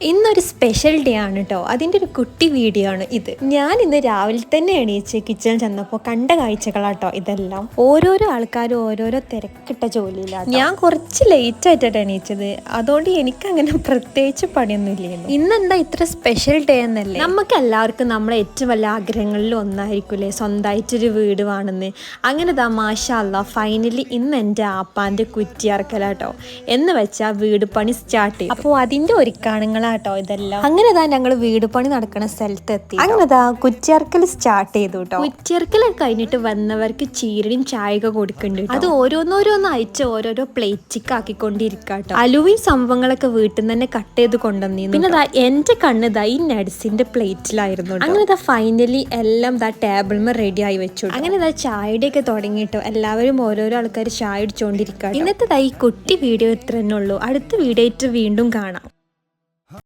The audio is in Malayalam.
ഇന്നൊരു സ്പെഷ്യൽ ഡേ ആണ് കേട്ടോ. അതിൻ്റെ ഒരു കുട്ടി വീഡിയോ ആണ് ഇത്. ഞാൻ ഇന്ന് രാവിലെ തന്നെ എണീച്ച് കിച്ചണിൽ ചെന്നപ്പോൾ കണ്ട കാഴ്ചകളാട്ടോ ഇതെല്ലാം. ഓരോരോ ആൾക്കാരും ഓരോരോ തിരക്കിട്ട ജോലിയിലാണ്. ഞാൻ കുറച്ച് ലേറ്റ് ആയിട്ടാണ് എണീച്ചത്, അതുകൊണ്ട് എനിക്ക് അങ്ങനെ പ്രത്യേകിച്ച് പണിയൊന്നും ഇല്ലായിരുന്നു. ഇന്നെന്താ ഇത്ര സ്പെഷ്യൽ ഡേ എന്നല്ലേ? നമുക്ക് എല്ലാവർക്കും നമ്മളെ ഏറ്റവും വലിയ ആഗ്രഹങ്ങളിൽ ഒന്നായിരിക്കൂലേ സ്വന്തമായിട്ടൊരു വീട് വേണമെന്ന്. അങ്ങനെ മാഷാ അല്ലാ ഫൈനലി ഇന്ന് എൻ്റെ ആപ്പാൻ്റെ കുറ്റിയറക്കലാട്ടോ എന്ന് വെച്ചാൽ വീട് പണി സ്റ്റാർട്ട് ചെയ്തു. അപ്പോൾ അതിൻ്റെ ഒരുക്കാണുങ്ങൾ ട്ടോ ഇതെല്ലാം. അങ്ങനെ ഞങ്ങൾ വീട് പണി നടക്കുന്ന സ്ഥലത്ത് എത്തി. അങ്ങനെ കുറ്റിയർക്കൽ സ്റ്റാർട്ട് ചെയ്തു കേട്ടോ. കുറ്റിയർക്കൽ കഴിഞ്ഞിട്ട് വന്നവർക്ക് ചീരയും ചായക കൊടുക്കുന്നുണ്ട്. അത് ഓരോന്നോരോന്നായിട്ട് ഓരോരോ പ്ലേറ്റിക്ക് ആക്കിക്കൊണ്ടിരിക്കാട്ടോ. അലുവയും സംഭവങ്ങളൊക്കെ വീട്ടിൽ നിന്ന് തന്നെ കട്ട് ചെയ്ത് കൊണ്ടുവന്നിരുന്നു. പിന്നെ എന്റെ കണ്ണ് ഈ നട്സിന്റെ പ്ലേറ്റിലായിരുന്നു. അങ്ങനെ ഫൈനലി എല്ലാം ടേബിളിൽ റെഡി ആയി വെച്ചു. അങ്ങനെ ചായയുടെ ഒക്കെ തുടങ്ങിയിട്ടോ. എല്ലാവരും ഓരോരോ ആൾക്കാർ ചായ അടിച്ചുകൊണ്ടിരിക്കുക. ഇന്നത്തെ ഈ കുട്ടി വീഡിയോ ഇത്ര തന്നെ ഉള്ളൂ. അടുത്ത വീഡിയോ ആയിട്ട് വീണ്ടും കാണാം.